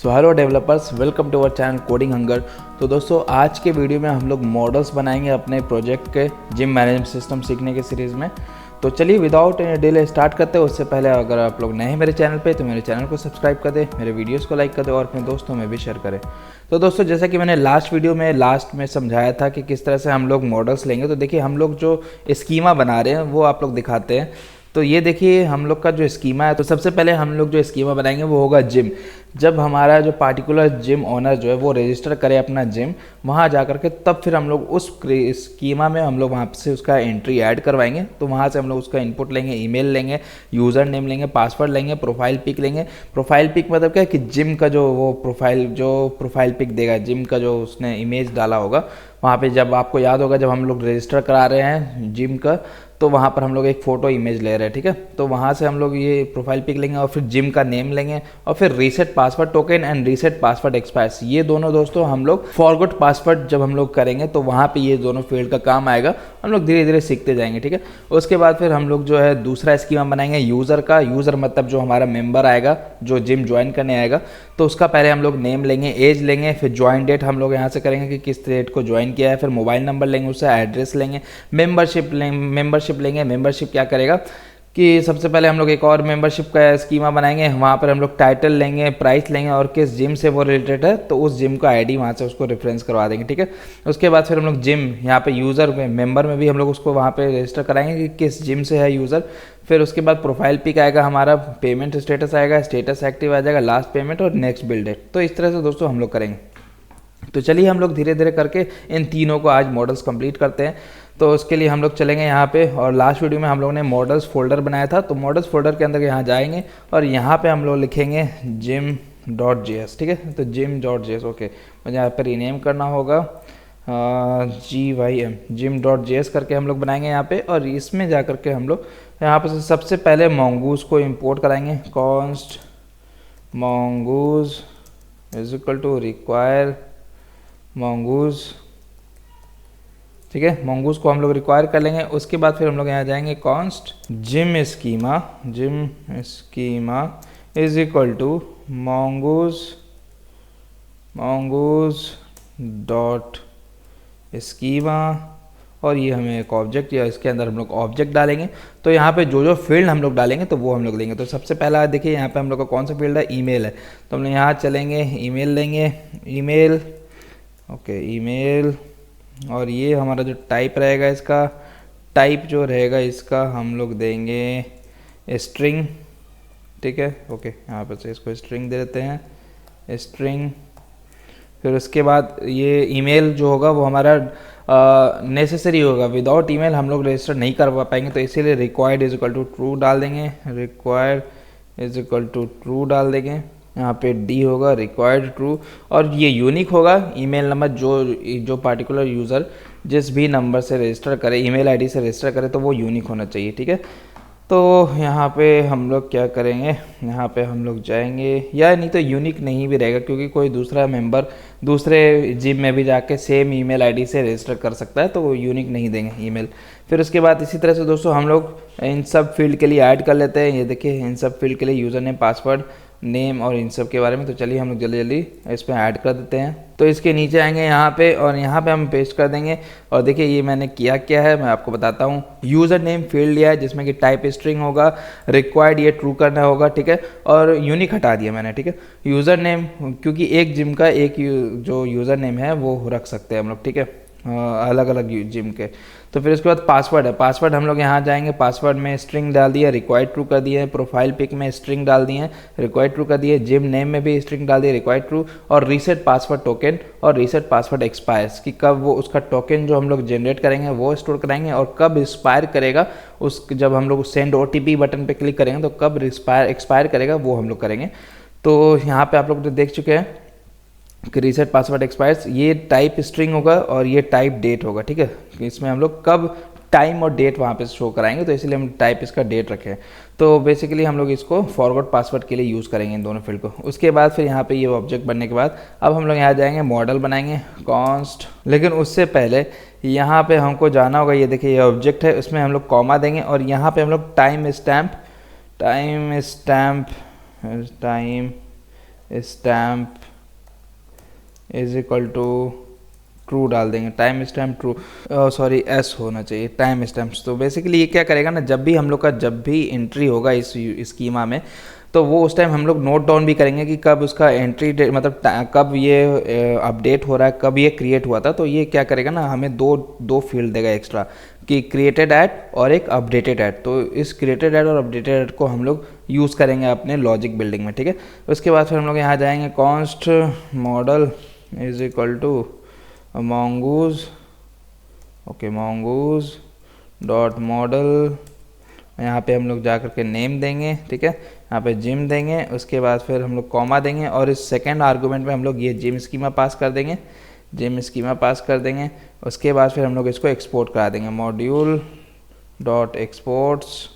So hello developers, welcome to our channel coding hunger. तो दोस्तों, आज के वीडियो में हम लोग मॉडल्स बनाएंगे अपने प्रोजेक्ट के जिम मैनेजमेंट सिस्टम सीखने के सीरीज़ में। तो चलिए विदाउट एनी डिले स्टार्ट करते हैं। उससे पहले अगर आप लोग नए हैं मेरे चैनल पे तो मेरे चैनल को सब्सक्राइब कर दें, मेरे वीडियोस को लाइक कर दें और अपने दोस्तों में भी शेयर करें। तो दोस्तों, जैसा कि मैंने लास्ट वीडियो में लास्ट में समझाया था कि किस तरह से हम लोग मॉडल्स लेंगे, तो देखिए हम लोग जो स्कीमा बना रहे हैं वो आप लोग दिखाते हैं। तो ये देखिए हम लोग का जो स्कीमा है, तो सबसे पहले हम लोग जो स्कीमा बनाएंगे वो होगा जिम। जब हमारा जो पार्टिकुलर जिम ओनर जो है वो रजिस्टर करे अपना जिम, वहाँ जा कर के तब फिर हम लोग उस स्कीमा में हम लोग वहाँ से उसका एंट्री ऐड करवाएंगे। तो वहाँ से हम लोग उसका इनपुट लेंगे, ईमेल लेंगे, यूज़र नेम लेंगे, पासवर्ड लेंगे, प्रोफाइल पिक लेंगे। प्रोफाइल पिक मतलब क्या है कि जिम का जो वो प्रोफाइल पिक देगा, जिम का जो उसने इमेज डाला होगा वहाँ पे, जब आपको याद होगा जब हम लोग रजिस्टर करा रहे हैं जिम का, तो वहाँ पर हम लोग एक फ़ोटो इमेज ले रहे हैं, ठीक है। तो वहाँ से हम लोग ये प्रोफाइल पिक लेंगे और फिर जिम का नेम लेंगे और फिर reset password token and reset password expires, ये दोनों दोस्तों हम लोग फॉरगॉट पासवर्ड जब हम लोग करेंगे तो वहाँ पे ये दोनों फील्ड का काम आएगा। हम लोग धीरे धीरे सीखते जाएंगे, ठीक है। उसके बाद फिर हम लोग जो है दूसरा स्कीमा बनाएंगे यूज़र का। यूज़र मतलब जो हमारा मेंबर आएगा, जो जिम ज्वाइन करने आएगा, तो उसका पहले हम लोग नेम लेंगे, एज लेंगे, फिर ज्वाइन डेट हम लोग यहाँ से करेंगे कि किस डेट को ज्वाइन किया है, फिर मोबाइल नंबर लेंगे, उससे एड्रेस लेंगे, मेंबरशिप लेंगे। मेंबरशिप क्या करेगा कि सबसे पहले हम लोग एक और मेंबरशिप का स्कीमा बनाएंगे। वहाँ पर हम लोग टाइटल लेंगे, प्राइस लेंगे और किस जिम से वो रिलेटेड है तो उस जिम का आईडी वहाँ से उसको रेफरेंस करवा देंगे, ठीक है। उसके बाद फिर हम लोग जिम यहाँ पे यूज़र में मेंबर में भी हम लोग उसको वहाँ पे रजिस्टर कराएंगे कि किस जिम से है यूज़र। फिर उसके बाद प्रोफाइल पिक आएगा, हमारा पेमेंट स्टेटस आएगा, स्टेटस एक्टिव आ जाएगा, लास्ट पेमेंट और नेक्स्ट बिल डेट। तो इस तरह से दोस्तों हम लोग करेंगे। तो चलिए हम लोग धीरे धीरे करके इन तीनों को आज मॉडल्स कंप्लीट करते हैं। तो उसके लिए हम लोग चलेंगे यहाँ पे, और लास्ट वीडियो में हम लोगों ने मॉडल्स फोल्डर बनाया था, तो मॉडल्स फोल्डर के अंदर यहाँ जाएंगे और यहाँ पे हम लोग लिखेंगे gym.js, ठीक है। तो gym.js, ओके, मुझे यहाँ पर रीनेम करना होगा gym.js करके हम लोग बनाएंगे यहाँ पे। और इसमें जा कर के हम लोग यहाँ पर सबसे पहले mongoose को इम्पोर्ट कराएंगे। const mongoose is equal to require mongoose, ठीक है। mongoose को हम लोग रिक्वायर कर लेंगे। उसके बाद फिर हम लोग यहाँ जाएंगे const gym schema is equal to mongoose dot schema, और ये हमें एक ऑब्जेक्ट या इसके अंदर हम लोग ऑब्जेक्ट डालेंगे। तो यहाँ पे जो जो फील्ड हम लोग डालेंगे तो वो हम लोग लेंगे। तो सबसे पहला देखिए यहाँ पे हम लोग का कौन सा फील्ड है, ईमेल है। तो हम लोग यहाँ चलेंगे, ईमेल लेंगे, ईमेल, ओके, ईमेल। और ये हमारा जो टाइप रहेगा, इसका टाइप जो रहेगा इसका हम लोग देंगे स्ट्रिंग, ठीक है, ओके। यहाँ पर से इसको स्ट्रिंग दे देते हैं, स्ट्रिंग। फिर उसके बाद ये ईमेल जो होगा वो हमारा नेसेसरी होगा, विदाउट ईमेल हम लोग रजिस्टर नहीं करवा पाएंगे, तो इसीलिए required is equal to true डाल देंगे, required is equal to true डाल देंगे। यहाँ पे डी होगा रिक्वायर्ड ट्रू, और ये यूनिक होगा ईमेल नंबर, जो पार्टिकुलर यूज़र जिस भी नंबर से रजिस्टर करे, ईमेल आईडी से रजिस्टर करे, तो वो यूनिक होना चाहिए, ठीक है। तो यहाँ पे हम लोग क्या करेंगे, यहाँ पे हम लोग जाएंगे, या नहीं तो यूनिक नहीं भी रहेगा क्योंकि कोई दूसरा मेंबर दूसरे जिम में भी जाके सेम ईमेल आईडी से रजिस्टर कर सकता है, तो वो यूनिक नहीं देंगे ईमेल। फिर उसके बाद इसी तरह से दोस्तों हम लोग इन सब फील्ड के लिए ऐड कर लेते हैं। ये देखिए इन सब फील्ड के लिए यूज़र नेम, पासवर्ड, नेम और इन सब के बारे में। तो चलिए हम लोग जल्दी जल्दी इस पर ऐड कर देते हैं। तो इसके नीचे आएंगे यहाँ पे और यहाँ पे हम पेस्ट कर देंगे। और देखिए ये मैंने क्या है मैं आपको बताता हूँ। यूज़र नेम फील्ड लिया है जिसमें कि टाइप स्ट्रिंग होगा, रिक्वायर्ड ये ट्रू करना होगा, ठीक है, और यूनिक हटा दिया मैंने, ठीक है। यूज़र नेम क्योंकि एक जिम का एक जो यूज़र नेम है वो रख सकते हैं हम लोग, ठीक है, अलग अलग जिम के। तो फिर उसके बाद पासवर्ड है, पासवर्ड हम लोग यहाँ जाएंगे, पासवर्ड में स्ट्रिंग डाल दिया, रिक्वायर्ड ट्रू कर दिए, प्रोफाइल पिक में स्ट्रिंग डाल दिए, रिक्वायर्ड ट्रू कर दिए, जिम नेम में भी स्ट्रिंग डाल दिए, रिक्वायर्ड ट्रू, और रीसेट पासवर्ड टोकन और रीसेट पासवर्ड एक्सपायर्स कि कब वो उसका टोकन जो हम लोग जनरेट करेंगे वो स्टोर कराएंगे और कब एक्सपायर करेगा, उस जब हम लोग सेंड OTP बटन पर क्लिक करेंगे तो कब एक्सपायर करेगा वो हम लोग करेंगे। तो यहाँ पर आप लोग तो देख चुके हैं कि रीसेट पासवर्ड एक्सपायर्स, ये टाइप स्ट्रिंग होगा और ये टाइप डेट होगा, ठीक है। इसमें हम लोग कब टाइम और डेट वहाँ पे शो कराएंगे, तो इसलिए हम टाइप इसका डेट रखें। तो बेसिकली हम लोग इसको फॉरवर्ड पासवर्ड के लिए यूज़ करेंगे इन दोनों फील्ड को। उसके बाद फिर यहाँ पे ये ऑब्जेक्ट बनने के बाद अब हम लोग यहाँ जाएंगे, मॉडल बनाएंगे कॉन्स्ट। लेकिन उससे पहले यहाँ पे हमको जाना होगा, ये देखिए ये ऑब्जेक्ट है, उसमें हम लोग कॉमा देंगे और यहाँ पे हम लोग timestamp is equal to true डाल देंगे, timestamp true, sorry s होना चाहिए, टाइम स्टैम्प्स। तो बेसिकली ये क्या करेगा ना, जब भी हम लोग का जब भी एंट्री होगा इस स्कीमा में, तो वो उस टाइम हम लोग नोट डाउन भी करेंगे कि कब उसका एंट्री डेट, मतलब कब ये अपडेट हो रहा है, कब ये क्रिएट हुआ था। तो ये क्या करेगा ना, हमें दो फील्ड देगा एक्स्ट्रा, कि क्रिएटेड ऐट और एक अपडेटेड ऐट। तो इस क्रिएटेड ऐट और अपडेटेड ऐट को हम लोग यूज़ करेंगे अपने लॉजिक बिल्डिंग में, ठीक है। उसके बाद फिर हम लोग यहाँ जाएंगे, const model is equal to mongoose, okay mongoose dot model, यहाँ पे हम लोग जा करके नेम देंगे, ठीक है, यहाँ पे जिम देंगे। उसके बाद फिर हम लोग कॉमा देंगे और इस सेकंड आर्गूमेंट में हम लोग ये जिम स्कीमा पास कर देंगे, जिम स्कीमा पास कर देंगे। उसके बाद फिर हम लोग इसको एक्सपोर्ट करा देंगे, मॉड्यूल डॉट एक्सपोर्ट्स,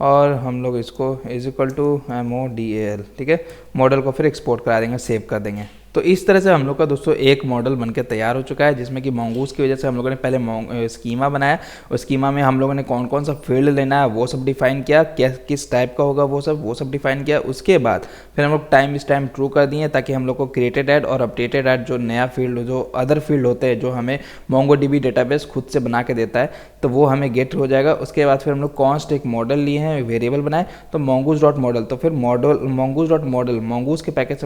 और हम लोग इसको इज इक्वल टू MODAL, ठीक है, मॉडल को फिर एक्सपोर्ट करा देंगे, सेव कर देंगे। तो इस तरह से हम लोग का दोस्तों एक मॉडल बनकर तैयार हो चुका है, जिसमें कि mongoose की वजह से हम लोगों ने पहले स्कीमा बनाया, और स्कीमा में हम लोगों ने कौन कौन सा फील्ड लेना है वो सब डिफाइन किया, किस टाइप का होगा वो सब डिफाइन किया। उसके बाद फिर हम लोग टाइम स्टैम्प ट्रू कर दिए, ताकि हम लोग को क्रिएटेड ऐड और अपडेटेड ऐड जो नया फील्ड, जो अदर फील्ड होते हैं, जो हमें MongoDB डेटाबेस खुद से बना के देता है, तो वो हमें गेट हो जाएगा। उसके बाद फिर हम लोग कॉन्स्ट एक मॉडल लिए हैं, वेरिएबल बनाए, तो mongoose डॉट मॉडल, तो फिर model mongoose dot model, mongoose के पैकेज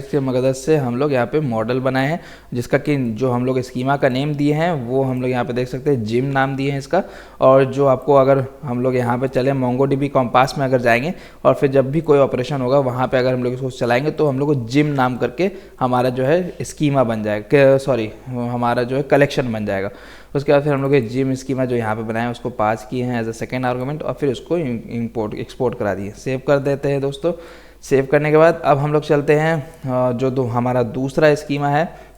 की मदद से हम लोग यहाँ पे मॉडल बनाए हैं, जिसका कि जो हम लोग स्कीमा का नेम दिए हैं वो हम लोग यहाँ पे देख सकते हैं, जिम नाम दिए हैं इसका। और जो आपको, अगर हम लोग यहाँ पे चले MongoDB कॉम्पास में अगर जाएंगे और फिर जब भी कोई ऑपरेशन होगा वहाँ पे अगर हम लोग इसको चलाएंगे, तो हम लोग को जिम नाम करके हमारा जो है स्कीमा बन जाएगा, सॉरी हमारा जो है कलेक्शन बन जाएगा। उसके बाद फिर हम लोग जिम स्कीमा जो यहाँ पे बनाए उसको पास किए हैं एज अ सेकेंड आर्गूमेंट, और फिर उसको एक्सपोर्ट करा दिए, सेव कर देते हैं दोस्तों। सेव करने के बाद अब हम लोग चलते हैं, जो हमारा दूसरा स्कीमा है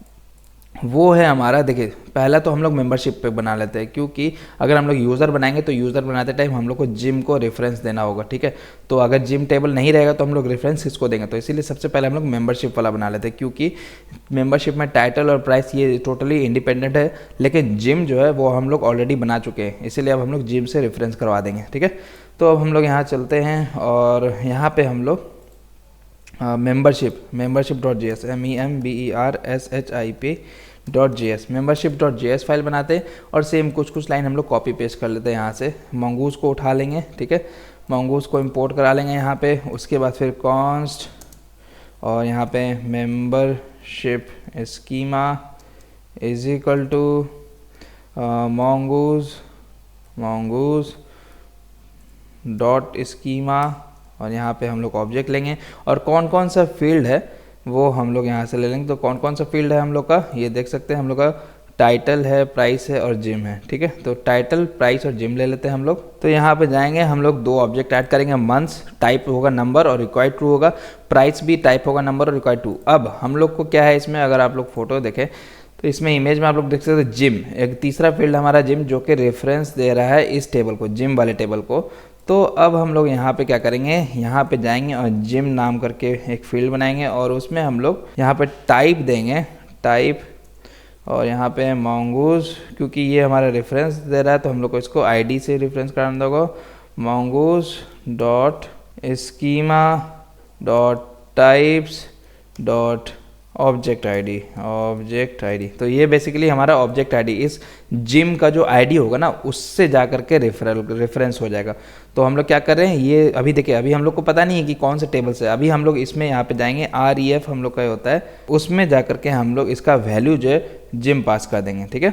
वो है हमारा, देखिए पहला तो हम लोग मेंबरशिप पे बना लेते हैं, क्योंकि अगर हम लोग यूज़र बनाएंगे तो यूज़र बनाते टाइम हम लोग को जिम को रेफरेंस देना होगा, ठीक है। तो अगर जिम टेबल नहीं रहेगा तो हम लोग रेफरेंस किसको देंगे, तो इसीलिए सबसे पहले हम लोग मेंबरशिप वाला बना लेते हैं, क्योंकि मेंबरशिप में टाइटल और प्राइस ये टोटली इंडिपेंडेंट है, लेकिन जिम जो है वो हम लोग ऑलरेडी बना चुके हैं, इसीलिए अब हम लोग जिम से रेफरेंस करवा देंगे, ठीक है। तो अब हम लोग यहाँ चलते हैं और यहाँ पे हम लोग membership dot J S, MEMBERSHIP dot J S, membership.js file बनाते हैं, और सेम कुछ लाइन हम लोग कॉपी पेस्ट कर लेते हैं यहाँ से। mongoose को उठा लेंगे, ठीक है, mongoose को इंपोर्ट करा लेंगे यहाँ पे। उसके बाद फिर कॉन्स्ट और यहाँ पे membership schema is equal to mongoose dot schema, और यहाँ पे हम लोग ऑब्जेक्ट लेंगे, और कौन कौन सा फील्ड है वो हम लोग यहाँ से ले लेंगे। तो कौन कौन सा फील्ड है हम लोग का, ये देख सकते हैं, हम लोग का टाइटल है, प्राइस है और जिम है, ठीक है। तो टाइटल, प्राइस और जिम ले लेते हैं हम लोग। तो यहाँ पे जाएंगे, हम लोग दो ऑब्जेक्ट ऐड करेंगे, मंथ्स टाइप होगा नंबर और रिक्वायर्ड ट्रू होगा, प्राइस भी टाइप होगा नंबर और रिक्वायर्ड ट्रू। अब हम लोग को क्या है इसमें, अगर आप लोग फोटो देखें तो इसमें इमेज में आप लोग देख सकते हैं जिम, एक तीसरा फील्ड हमारा जिम, जो कि रेफरेंस दे रहा है इस टेबल को, जिम वाले टेबल को। तो अब हम लोग यहाँ पे क्या करेंगे, यहाँ पे जाएंगे और जिम नाम करके एक फील्ड बनाएंगे, और उसमें हम लोग यहाँ पे टाइप देंगे, टाइप, और यहाँ पे mongoose, क्योंकि ये हमारा रेफरेंस दे रहा है तो हम लोग को इसको आईडी से रेफरेंस कराना होगा, mongoose dot schema dot types dot object ID. तो ये बेसिकली हमारा ऑब्जेक्ट आईडी, इस जिम का जो आईडी होगा ना उससे जा करके रेफरेंस हो जाएगा। तो हम लोग क्या कर रहे हैं, ये अभी देखिए, अभी हम लोग को पता नहीं है कि कौन से टेबल से, अभी हम लोग इसमें यहाँ पे जाएंगे, REF हम लोग का होता है, उसमें जा करके हम लोग इसका वैल्यू जो है जिम पास कर देंगे, ठीक है।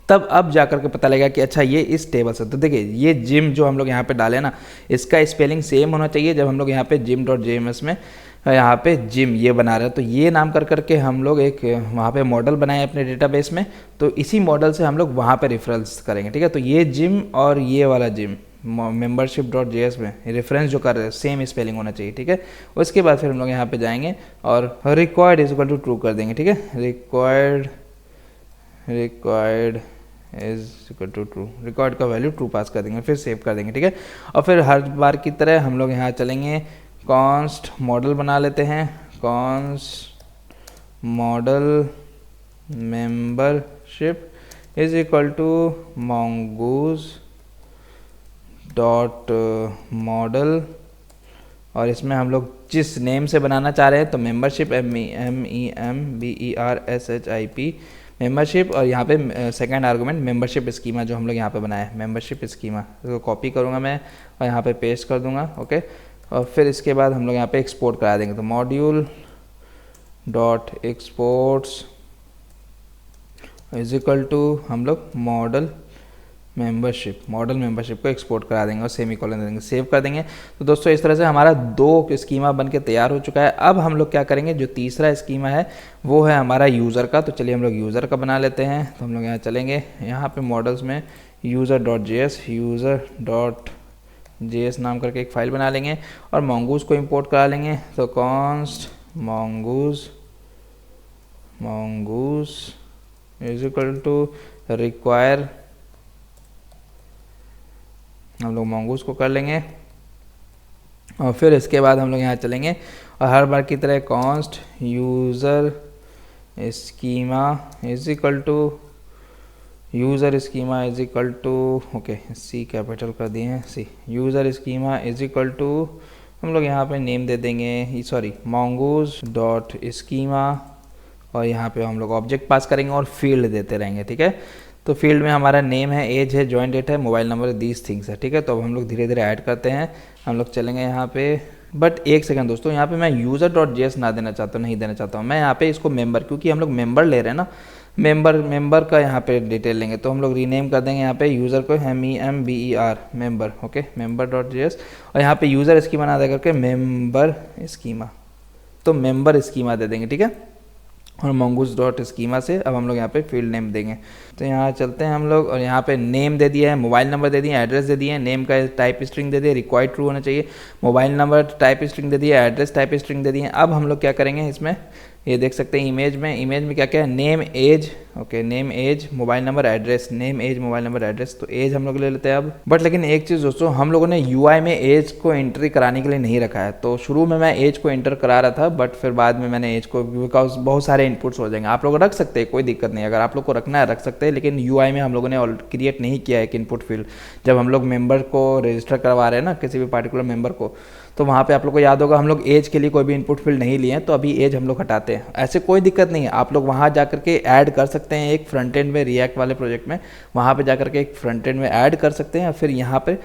तब अब जा करके पता लगेगा कि अच्छा ये इस टेबल से, तो देखिए ये जिम जो हम लोग यहाँ पे डाले ना, इसका स्पेलिंग सेम होना चाहिए। जब हम लोग यहाँ पे जिम.jms में यहाँ पे जिम ये बना रहे हैं, तो ये नाम कर करके हम लोग एक वहाँ पे मॉडल बनाए अपने डेटाबेस में, तो इसी मॉडल से हम लोग वहाँ पे रेफरेंस करेंगे, ठीक है। तो ये जिम और ये वाला जिम membership.js में रेफरेंस जो कर रहे हैं सेम स्पेलिंग होना चाहिए, ठीक है। उसके बाद फिर हम लोग यहाँ पे जाएंगे और required is equal to true कर देंगे, ठीक है। Required is equal to true, required का वैल्यू ट्रू पास कर देंगे, फिर सेव कर देंगे, ठीक है। और फिर हर बार की तरह हम लोग यहाँ चलेंगे, कॉन्स्ट मॉडल बना लेते हैं, const model membership is equal to mongoose dot model और इसमें हम लोग जिस नेम से बनाना चाह रहे हैं तो मेंबरशिप MEMBERSHIP मेंबरशिप, और यहाँ पे सेकंड आर्गुमेंट मेंबरशिप स्कीमा जो हम लोग यहाँ पे बनाया है मेंबरशिप स्कीमा, इसको कॉपी करूँगा मैं और यहाँ पे पेस्ट कर दूँगा। ओके, और फिर इसके बाद हम लोग यहाँ पे एक्सपोर्ट करा देंगे। तो module dot exports is equal to हम लोग मॉडल मेंबरशिप को एक्सपोर्ट करा देंगे और सेमीकोलन दे देंगे, सेव कर देंगे। तो दोस्तों इस तरह से हमारा 2 स्कीमा बन के तैयार हो चुका है। अब हम लोग क्या करेंगे, जो तीसरा स्कीमा है वो है हमारा यूज़र का। तो चलिए हम लोग यूज़र का बना लेते हैं। तो हम लोग यहाँ चलेंगे, यहाँ पे मॉडल्स में यूज़र.js नाम करके एक फ़ाइल बना लेंगे और mongoose को इंपोर्ट करा लेंगे। तो const mongoose is equal to require, हम लोग mongoose को कर लेंगे और फिर इसके बाद हम लोग यहाँ चलेंगे और हर बार की तरह const user schema is equal to okay C capital कर दिए हैं, C user schema is equal to हम लोग यहाँ पे नेम दे देंगे, सॉरी mongoose डॉट स्कीमा, और यहाँ पे हम लोग ऑब्जेक्ट पास करेंगे और फील्ड देते रहेंगे। ठीक है, तो फील्ड में हमारा नेम है, एज है, जॉइन डेट है, मोबाइल नंबर, दीज थिंग्स है। ठीक है, तो अब हम लोग धीरे धीरे ऐड करते हैं। हम लोग चलेंगे यहाँ पे, बट एक सेकंड दोस्तों, यहाँ पे मैं यूज़र.js ना देना चाहता हूँ, नहीं देना चाहता हूँ मैं यहाँ पे इसको मेंबर, क्योंकि हम लोग मेंबर ले रहे हैं ना, मेंबर का यहाँ पे डिटेल लेंगे। तो हम लोग रीनेम कर देंगे यहाँ पे यूज़र को MEMBER मेंबर, ओके member.js, और यहाँ पे यूज़र स्कीमा ना दे करके मेंबर स्कीमा, तो मेंबर स्कीमा दे देंगे। ठीक है, और mongoose डॉट स्कीमा से अब हम लोग यहाँ पे फील्ड नेम देंगे। तो यहाँ चलते हैं हम लोग और यहाँ पे नेम दे दिया है, मोबाइल नंबर दे दिए, एड्रेस दे दिए, नेम का टाइप स्ट्रिंग दे दिए, रिक्वायर्ड ट्रू होना चाहिए, मोबाइल नंबर टाइप स्ट्रिंग दे दिए, एड्रेस टाइप स्ट्रिंग दे दिए। अब हम लोग क्या करेंगे, इसमें ये देख सकते हैं इमेज में क्या क्या है, name age, okay name age mobile number address, name age mobile number address, तो एज हम लोग ले लेते हैं अब। बट लेकिन एक चीज़ दोस्तों, हम लोगों ने UI में एज को एंट्री कराने के लिए नहीं रखा है। तो शुरू में मैं एज को एंटर करा रहा था, बट फिर बाद में मैंने एज को, बिकॉज बहुत सारे इनपुट्स हो जाएंगे। आप लोग रख सकते हैं, कोई दिक्कत नहीं, अगर आप लोग को रखना है रख सकते हैं, लेकिन UI में हम लोगों ने क्रिएट नहीं किया है एक इनपुट फील्ड। जब हम लोग मेंबर को रजिस्टर करवा रहे हैं ना, किसी भी पार्टिकुलर मेंबर को, तो वहाँ पे आप लोग को याद होगा हम लोग एज के लिए कोई भी इनपुट फील्ड नहीं लिए हैं, तो अभी एज हम लोग हटाते हैं। ऐसे कोई दिक्कत नहीं है, आप लोग वहाँ जा करके ऐड कर सकते हैं एक फ्रंट एंड में, रिएक्ट वाले प्रोजेक्ट में वहाँ पे जा करके एक फ्रंट एंड में ऐड कर सकते हैं। फिर यहाँ पे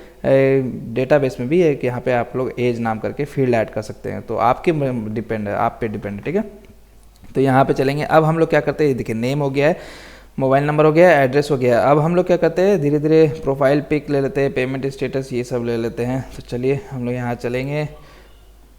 डेटाबेस में भी है कि यहाँ पे आप लोग एज नाम करके फील्ड ऐड कर सकते हैं। तो आपके डिपेंड है, आप पे डिपेंड है। ठीक है, तो यहाँ पे चलेंगे। अब हम लोग क्या करते हैं, देखिए नेम हो गया है, मोबाइल नंबर हो गया, एड्रेस हो गया। अब हम लोग क्या करते हैं, धीरे धीरे प्रोफाइल पिक ले लेते हैं, पेमेंट स्टेटस ये सब ले लेते हैं। तो चलिए हम लोग यहाँ चलेंगे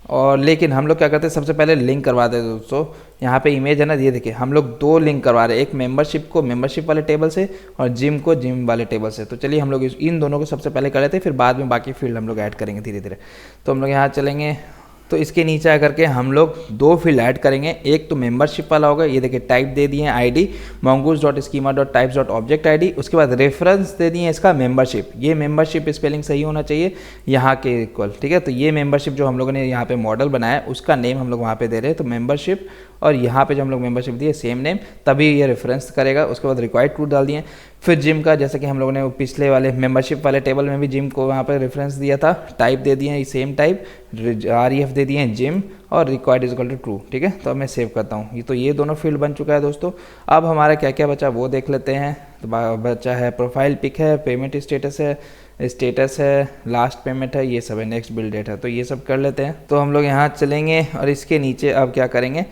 और लेकिन हम लोग क्या करते हैं, सबसे पहले लिंक करवा देते हैं दोस्तों। यहाँ पे इमेज है ना, ये देखिए हम लोग 2 लिंक करवा रहे हैं, एक मेंबरशिप को मेंबरशिप वाले टेबल से और जिम को जिम वाले टेबल से। तो चलिए हम लोग इन दोनों को सबसे पहले कर लेते हैं, फिर बाद में बाकी फील्ड हम लोग ऐड करेंगे धीरे धीरे। तो हम लोग यहाँ चलेंगे, तो इसके नीचे आकर के हम लोग 2 फील्ड ऐड करेंगे। एक तो मेंबरशिप वाला होगा, ये देखिए टाइप दे दिए ID mongoose.schema.types.object ID, उसके बाद रेफरेंस दे दिए इसका मेंबरशिप, ये मेंबरशिप स्पेलिंग सही होना चाहिए यहाँ के इक्वल। ठीक है, तो ये मेंबरशिप जो हम लोगों ने यहाँ पे मॉडल बनाया है उसका नेम हम लोग वहाँ पे दे रहे हैं, तो मेंबरशिप, और यहाँ पे जो हम लोग मेंबरशिप दिए सेम नेम, तभी ये रेफरेंस करेगा। उसके बाद रिक्वायर्ड ट्रू डाल दिए। फिर जिम का, जैसे कि हम लोगों ने वो पिछले वाले मेंबरशिप वाले टेबल में भी जिम को वहाँ पर रेफरेंस दिया था, टाइप दे दिए सेम टाइप, REF दे दिए जिम, और required is equal to true. ठीक है, तो अब मैं सेव करता हूँ। ये तो ये दोनों फील्ड बन चुका है दोस्तों। अब हमारा क्या क्या बचा वो देख लेते हैं। तो बचा है प्रोफाइल पिक है, पेमेंट स्टेटस है, लास्ट पेमेंट है, ये सब है, नेक्स्ट बिल डेट है। तो ये सब कर लेते हैं। तो हम लोग यहाँ चलेंगे और इसके नीचे अब क्या करेंगे,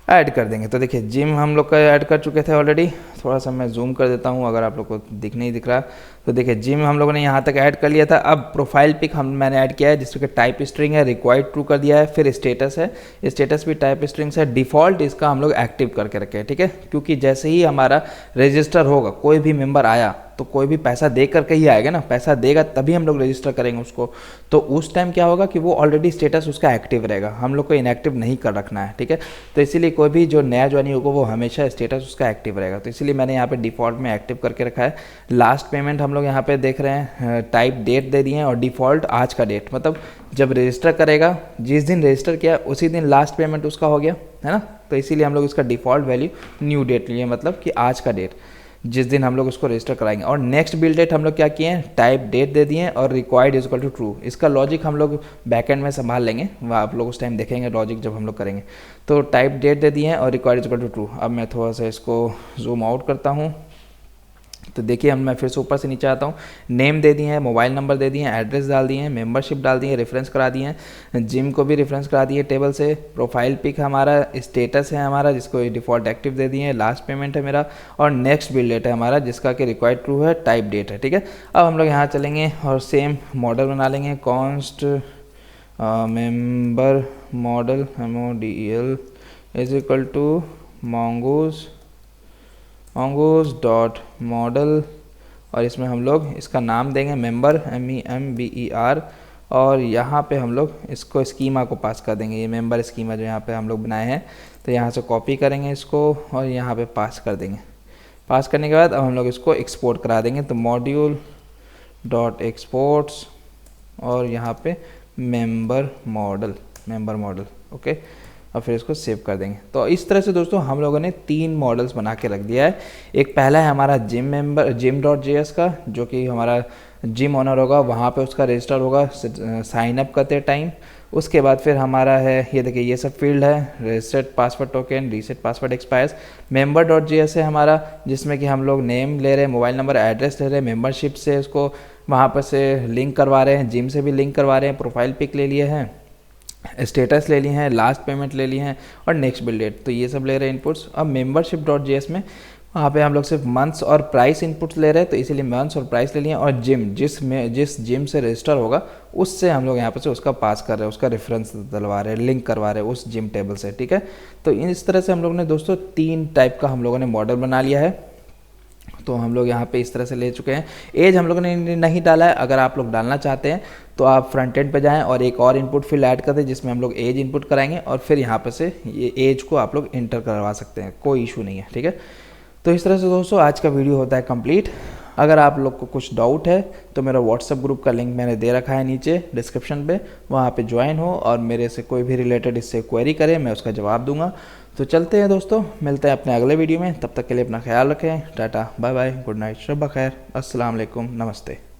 ऐड कर देंगे। तो देखिए जिम हम लोग का ऐड कर चुके थे ऑलरेडी, थोड़ा सा मैं जूम कर देता हूँ अगर आप लोग को नहीं दिख रहा। तो देखिए जिम हम लोगों ने यहाँ तक ऐड कर लिया था। अब प्रोफाइल पिक मैंने ऐड किया है, जिसके टाइप स्ट्रिंग है, रिक्वायर्ड ट्रू कर दिया है। फिर स्टेटस है, स्टेटस भी टाइप स्ट्रिंग है, डिफ़ॉल्ट इसका हम लोग एक्टिव करके रखे हैं। ठीक है, क्योंकि जैसे ही हमारा रजिस्टर होगा, कोई भी मेंबर आया तो कोई भी पैसा दे करके ही आएगा ना, पैसा देगा तभी हम लोग रजिस्टर करेंगे उसको। तो उस टाइम क्या होगा कि वो ऑलरेडी स्टेटस उसका एक्टिव रहेगा, हम लोग को इनएक्टिव नहीं कर रखना है। ठीक है, तो इसीलिए कोई भी जो नया ज्वाइनिंग होगा वो हमेशा स्टेटस उसका एक्टिव रहेगा। तो इसीलिए मैंने यहाँ पे डिफ़ॉल्ट में एक्टिव करके रखा है। लास्ट पेमेंट हम लोग यहाँ पे देख रहे हैं, टाइप डेट दे दिए हैं और डिफ़ॉल्ट आज का डेट, मतलब जब रजिस्टर करेगा, जिस दिन रजिस्टर किया उसी दिन लास्ट पेमेंट उसका हो गया है ना। तो इसीलिए हम लोग इसका डिफ़ॉल्ट वैल्यू न्यू डेट लिए, मतलब कि आज का डेट। जिस दिन हम लोग उसको रजिस्टर कराएंगे। और नेक्स्ट बिल डेट हम लोग क्या किए हैं, टाइप डेट दे दिए हैं और required is equal to true. इसका लॉजिक हम लोग बैकएंड में संभाल लेंगे, वह आप लोग उस टाइम देखेंगे लॉजिक जब हम लोग करेंगे। तो टाइप डेट दे दिए हैं और required is equal to true. अब मैं थोड़ा सा इसको जूम आउट करता हूँ, तो देखिए मैं फिर से ऊपर से नीचे आता हूँ। नेम दे दिए हैं, मोबाइल नंबर दे दिए हैं, एड्रेस डाल दिए हैं, मेंबरशिप डाल दिए हैं, रेफरेंस करा दिए हैं, जिम को भी रेफरेंस करा दिए टेबल से, प्रोफाइल पिक हमारा, स्टेटस है हमारा जिसको डिफ़ॉल्ट एक्टिव दे दिए हैं, लास्ट पेमेंट है मेरा, और नेक्स्ट बिल डेट है हमारा जिसका कि रिक्वायर्ड ट्रू है, टाइप डेट है। ठीक है, अब हम लोग यहाँ चलेंगे और सेम मॉडल बना लेंगे। Const member model MODEL is equal to mongoose dot model, और इसमें हम लोग इसका नाम देंगे मेंबर MEMBER, और यहाँ पे हम लोग इसको स्कीमा को पास कर देंगे। ये मेंबर स्कीमा जो यहाँ पे हम लोग बनाए हैं, तो यहाँ से कॉपी करेंगे इसको और यहाँ पे पास कर देंगे। पास करने के बाद अब हम लोग इसको एक्सपोर्ट करा देंगे, तो मॉड्यूल डॉट एक्सपोर्ट्स और यहाँ पे मेंबर मॉडल ओके, और फिर इसको सेव कर देंगे। तो इस तरह से दोस्तों हम लोगों ने 3 मॉडल्स बना के रख दिया है। एक पहला है हमारा जिम.js का, जो कि हमारा जिम ओनर होगा, वहाँ पे उसका रजिस्टर होगा साइन अप करते टाइम। उसके बाद फिर हमारा है, ये देखिए ये सब फील्ड है, reset password token, reset password expires. member.js है हमारा, जिसमें कि हम लोग नेम ले रहे हैं, मोबाइल नंबर, एड्रेस ले रहे हैं, मेंबरशिप से उसको वहाँ पर से लिंक करवा रहे हैं, जिम से भी लिंक करवा रहे हैं, प्रोफाइल पिक ले लिए हैं, स्टेटस ले लिए हैं, लास्ट पेमेंट ले लिए हैं और नेक्स्ट बिल डेट, तो ये सब ले रहे हैं इनपुट्स। अब membership.js में वहाँ पे हम लोग सिर्फ मंथ्स और प्राइस इनपुट्स ले रहे हैं, तो इसीलिए मंथ्स और प्राइस ले लिए, और जिस जिम से रजिस्टर होगा उससे हम लोग यहाँ पे से उसका पास कर रहे हैं, उसका रेफरेंस डलवा रहे हैं, लिंक करवा रहे हैं उस जिम टेबल से। ठीक है, तो इस तरह से हम लोग ने दोस्तों 3 टाइप का हम लोगों ने मॉडल बना लिया है। तो हम लोग यहाँ पे इस तरह से ले चुके हैं। एज हम लोगों ने नहीं डाला है, अगर आप लोग डालना चाहते हैं तो आप फ्रंट एंड पे जाएं और एक और इनपुट फील्ड ऐड कर दें जिसमें हम लोग एज इनपुट कराएंगे, और फिर यहाँ पे से ये एज को आप लोग इंटर करवा सकते हैं, कोई इशू नहीं है। ठीक है, तो इस तरह से दोस्तों आज का वीडियो होता है कंप्लीट। अगर आप लोग को कुछ डाउट है तो मेरा व्हाट्सएप ग्रुप का लिंक मैंने दे रखा है नीचे डिस्क्रिप्शन पे, वहाँ पे ज्वाइन हो और मेरे से कोई भी रिलेटेड इससे क्वेरी करें, मैं उसका जवाब दूंगा। तो चलते हैं दोस्तों, मिलते हैं अपने अगले वीडियो में, तब तक के लिए अपना ख्याल रखें। Tata bye bye, good night, शब खैर, अस्सलाम वालेकुम, नमस्ते।